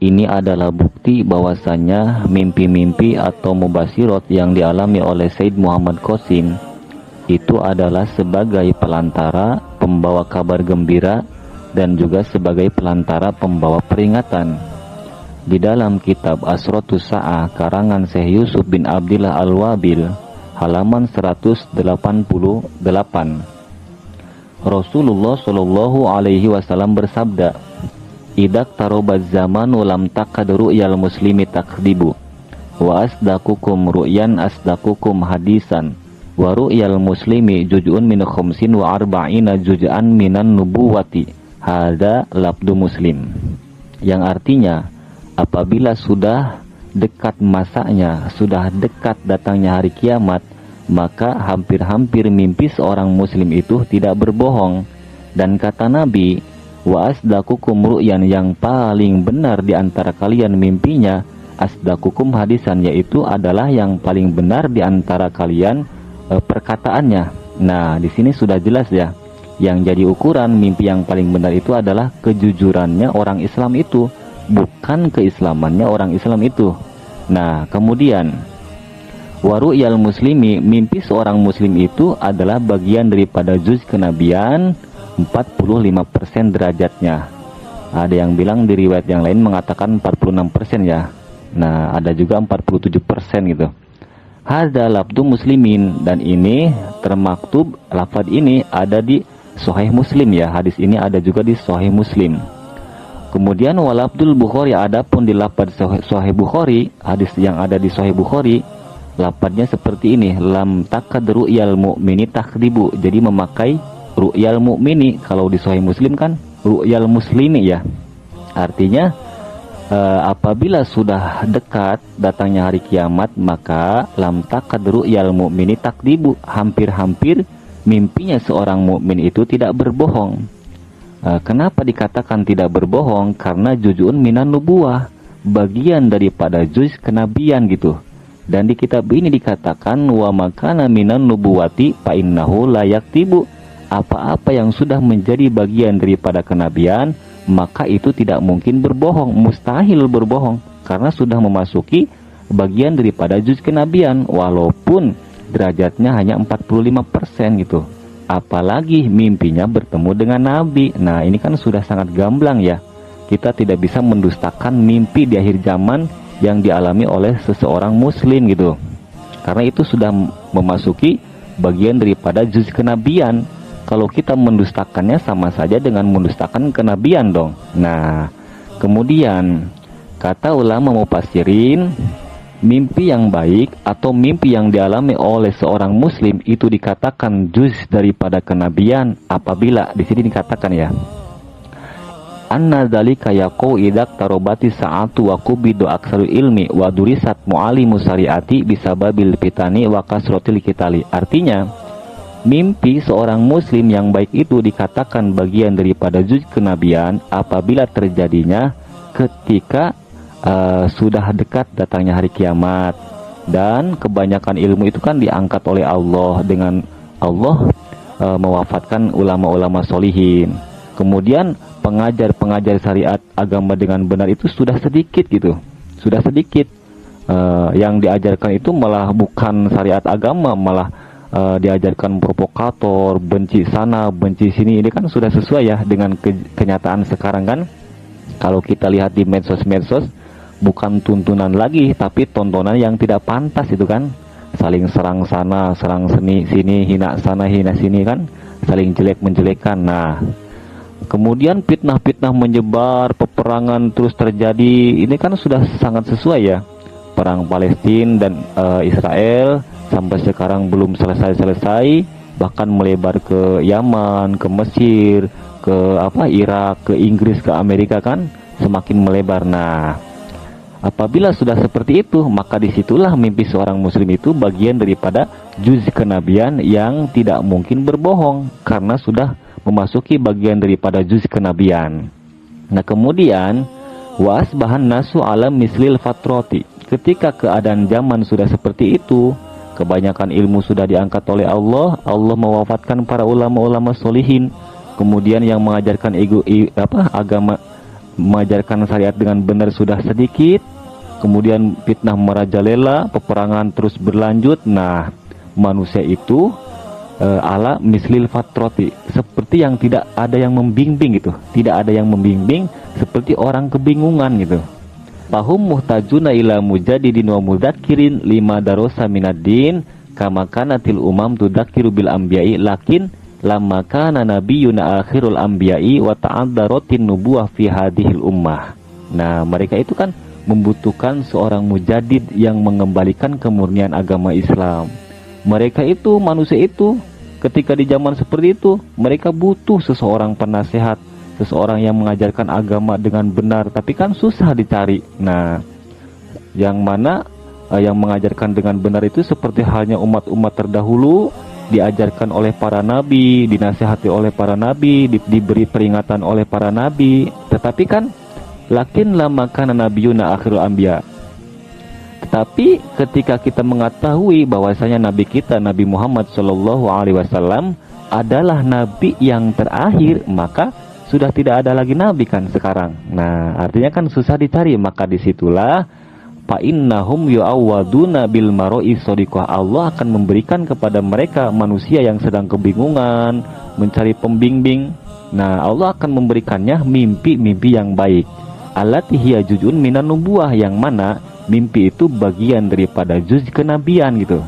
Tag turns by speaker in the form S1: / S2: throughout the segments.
S1: Ini adalah bukti bahwasanya mimpi-mimpi atau mubasyirat yang dialami oleh Said Muhammad Qasim itu adalah sebagai pelantara pembawa kabar gembira dan juga sebagai pelantara pembawa peringatan. Di dalam kitab Asratus Sa'ah karangan Syekh Yusuf bin Abdillah Al-Wabil halaman 188, Rasulullah Shallallahu Alaihi Wasallam bersabda, "Idak tarobaz zamanu lam takad ru'yal muslimi takdibu, wa asdakukum ru'yan asdakukum hadisan, wa ru'yal muslimi juz'un min khumsin wa arba'ina juz'an minan nubuwati, hada labdu muslim." Yang artinya, apabila sudah dekat masanya, sudah dekat datangnya hari kiamat, maka hampir-hampir mimpi seorang muslim itu tidak berbohong. Dan kata Nabi, wa asdakukum ru'yan, yang paling benar di antara kalian mimpinya, asdakukum hadisan, yaitu adalah yang paling benar di antara kalian perkataannya. Nah, di sini sudah jelas ya, yang jadi ukuran mimpi yang paling benar itu adalah kejujurannya orang Islam itu, bukan keislamannya orang Islam itu. Nah, kemudian waru'yal muslimi, mimpi seorang muslim itu adalah bagian daripada juz kenabian 45% derajatnya. Ada yang bilang di riwayat yang lain mengatakan 46% ya. Nah, ada juga 47% gitu. Hadza labdu muslimin, dan ini termaktub, lafaz ini ada di Sahih Muslim ya. Hadis ini ada juga di Sahih Muslim. Kemudian walabdul Bukhari, adapun di lafaz Sahih Bukhari, hadis yang ada di Sahih Bukhari, lafaznya seperti ini, lam takad ru'yal mu'mini takdibu. Jadi memakai ru'yal mu'mini. Kalau di Sahih Muslim kan ru'yal muslimi ya. Artinya apabila sudah dekat datangnya hari kiamat, maka lam takad ru'yal mu'mini takdibu, hampir-hampir mimpinya seorang mukmin itu tidak berbohong. Kenapa dikatakan tidak berbohong? Karena juz'un minan nubuwah, bagian daripada juz kenabian gitu. Dan di kitab ini dikatakan wa makana minan nubuwati fa innahu la yaktibu, apa-apa yang sudah menjadi bagian daripada kenabian, maka itu tidak mungkin berbohong, mustahil berbohong, karena sudah memasuki bagian daripada juz kenabian, walaupun derajatnya hanya 45% gitu. Apalagi mimpinya bertemu dengan Nabi. Nah, ini kan sudah sangat gamblang ya. Kita tidak bisa mendustakan mimpi di akhir zaman yang dialami oleh seseorang muslim gitu, karena itu sudah memasuki bagian daripada juz kenabian. Kalau kita mendustakannya sama saja dengan mendustakan kenabian dong. Nah, kemudian kata ulama mufassirin, mimpi yang baik atau mimpi yang dialami oleh seorang muslim itu dikatakan juz daripada kenabian apabila di sini dikatakan ya, anna dzalika yaqau idak tarobati sa'atu wa kubidu aksaru ilmi wa durisat mu'alimu syariati bisababil fitani wa kasrotil kitali. Artinya, mimpi seorang muslim yang baik itu dikatakan bagian daripada juz kenabian apabila terjadinya ketika sudah dekat datangnya hari kiamat, dan kebanyakan ilmu itu kan diangkat oleh Allah, dengan Allah mewafatkan ulama-ulama solihin. Kemudian pengajar-pengajar syariat agama dengan benar itu sudah sedikit gitu, sudah sedikit. Yang diajarkan itu malah bukan syariat agama, malah diajarkan provokator, benci sana, benci sini. Ini kan sudah sesuai ya dengan kenyataan sekarang kan. Kalau kita lihat di medsos-medsos, bukan tuntunan lagi, tapi tontonan yang tidak pantas itu kan. Saling serang sana, serang sini, hina sana, hina sini kan. Saling jelek-menjelekan. Nah, kemudian fitnah-fitnah menyebar, peperangan terus terjadi. Ini kan sudah sangat sesuai ya. Perang Palestina dan Israel sampai sekarang belum selesai-selesai, bahkan melebar ke Yaman, ke Mesir, ke Irak, ke Inggris, ke Amerika kan, semakin melebar. Nah, apabila sudah seperti itu, maka disitulah mimpi seorang muslim itu bagian daripada juz kenabian yang tidak mungkin berbohong, karena sudah memasuki bagian daripada juz kenabian. Nah, kemudian was bahan nasu alam mislil fatroti, ketika keadaan zaman sudah seperti itu, kebanyakan ilmu sudah diangkat oleh Allah, Allah mewafatkan para ulama-ulama solihin, kemudian yang mengajarkan agama mengajarkan syariat dengan benar sudah sedikit, kemudian fitnah merajalela, peperangan terus berlanjut. Nah, manusia itu ala mislil fatroti, seperti yang tidak ada yang membimbing gitu, tidak ada yang membimbing, seperti orang kebingungan gitu. Fahum muhtajuna ila mujadidin wa mudzakirin lima darosa minaddin kama kanatil umam tudzakiru bil anbiya'i lakin lamma kana nabiyyuna akhirul anbiya'i wa ta'addarotin nubuwah fi hadhil ummah. Nah, mereka itu kan membutuhkan seorang mujadid yang mengembalikan kemurnian agama Islam. Mereka itu, manusia itu, ketika di zaman seperti itu, mereka butuh seseorang penasehat, seseorang yang mengajarkan agama dengan benar, tapi kan susah dicari. Nah, yang mana yang mengajarkan dengan benar itu seperti halnya umat-umat terdahulu, diajarkan oleh para nabi, dinasihati oleh para nabi, diberi peringatan oleh para nabi. Tetapi kan, lakin lama kana nabiyuna akhirul anbiya. Tetapi ketika kita mengetahui bahwasanya nabi kita, Nabi Muhammad SAW adalah nabi yang terakhir, maka sudah tidak ada lagi nabi kan sekarang. Nah, artinya kan susah dicari, maka disitulah fa innahum yu'awwaduna bil maroi sodiqah. Allah akan memberikan kepada mereka manusia yang sedang kebingungan, mencari pembimbing. Nah, Allah akan memberikannya mimpi-mimpi yang baik. Allati hiya juz'un minan nubuwah, yang mana mimpi itu bagian daripada juz kenabian gitu.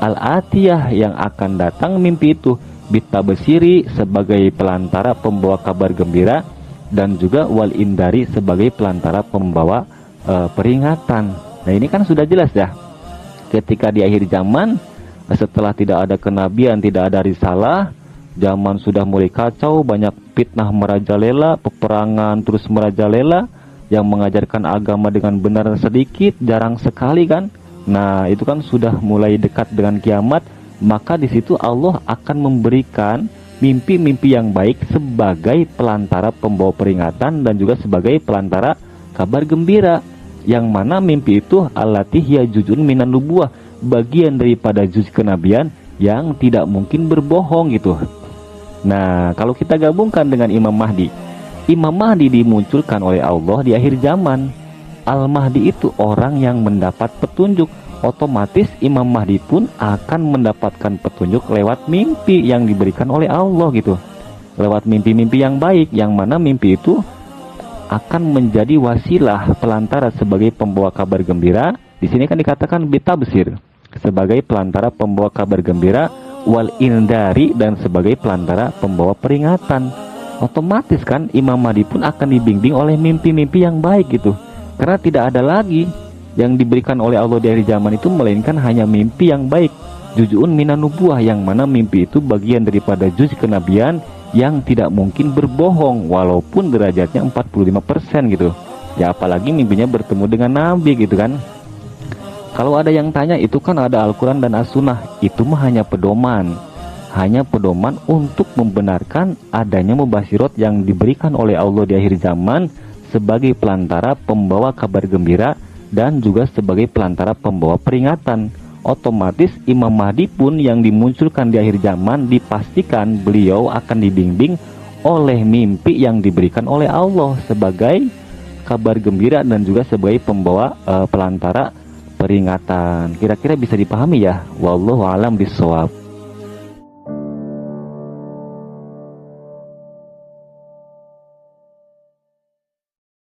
S1: Al-atiyah, yang akan datang mimpi itu, bitabsiri sebagai pelantara pembawa kabar gembira, dan juga wal indari sebagai pelantara pembawa peringatan. Nah, ini kan sudah jelas ya. Ketika di akhir zaman, setelah tidak ada kenabian, tidak ada risalah, zaman sudah mulai kacau, banyak fitnah merajalela, peperangan terus merajalela, yang mengajarkan agama dengan benar sedikit, jarang sekali kan. Nah, itu kan sudah mulai dekat dengan kiamat. Maka di situ Allah akan memberikan mimpi-mimpi yang baik sebagai pelantara pembawa peringatan dan juga sebagai pelantara kabar gembira. Yang mana mimpi itu allati hiya juz'un minan nubuwah, bagian daripada juz kenabian yang tidak mungkin berbohong gitu. Nah, kalau kita gabungkan dengan Imam Mahdi, Imam Mahdi dimunculkan oleh Allah di akhir zaman. Al-Mahdi itu orang yang mendapat petunjuk. Otomatis Imam Mahdi pun akan mendapatkan petunjuk lewat mimpi yang diberikan oleh Allah gitu. Lewat mimpi-mimpi yang baik, yang mana mimpi itu akan menjadi wasilah pelantara sebagai pembawa kabar gembira. Di sini kan dikatakan bitabsir, sebagai pelantara pembawa kabar gembira, wal indari, dan sebagai pelantara pembawa peringatan. Otomatis kan Imam Mahdi pun akan dibimbing oleh mimpi-mimpi yang baik gitu. Karena tidak ada lagi yang diberikan oleh Allah di akhir zaman itu melainkan hanya mimpi yang baik. Juz'un minan nubuwah, yang mana mimpi itu bagian daripada juz kenabian yang tidak mungkin berbohong walaupun derajatnya 45% gitu. Ya apalagi mimpinya bertemu dengan nabi gitu kan. Kalau ada yang tanya, itu kan ada Al-Quran dan As-Sunnah, itu mah hanya pedoman. Hanya pedoman untuk membenarkan adanya mubasyirat yang diberikan oleh Allah di akhir zaman sebagai pelantara pembawa kabar gembira dan juga sebagai pelantara pembawa peringatan. Otomatis Imam Mahdi pun yang dimunculkan di akhir zaman dipastikan beliau akan dibimbing oleh mimpi yang diberikan oleh Allah sebagai kabar gembira dan juga sebagai pembawa pelantara peringatan. Kira-kira bisa dipahami ya? Wallahu a'lam bishawab.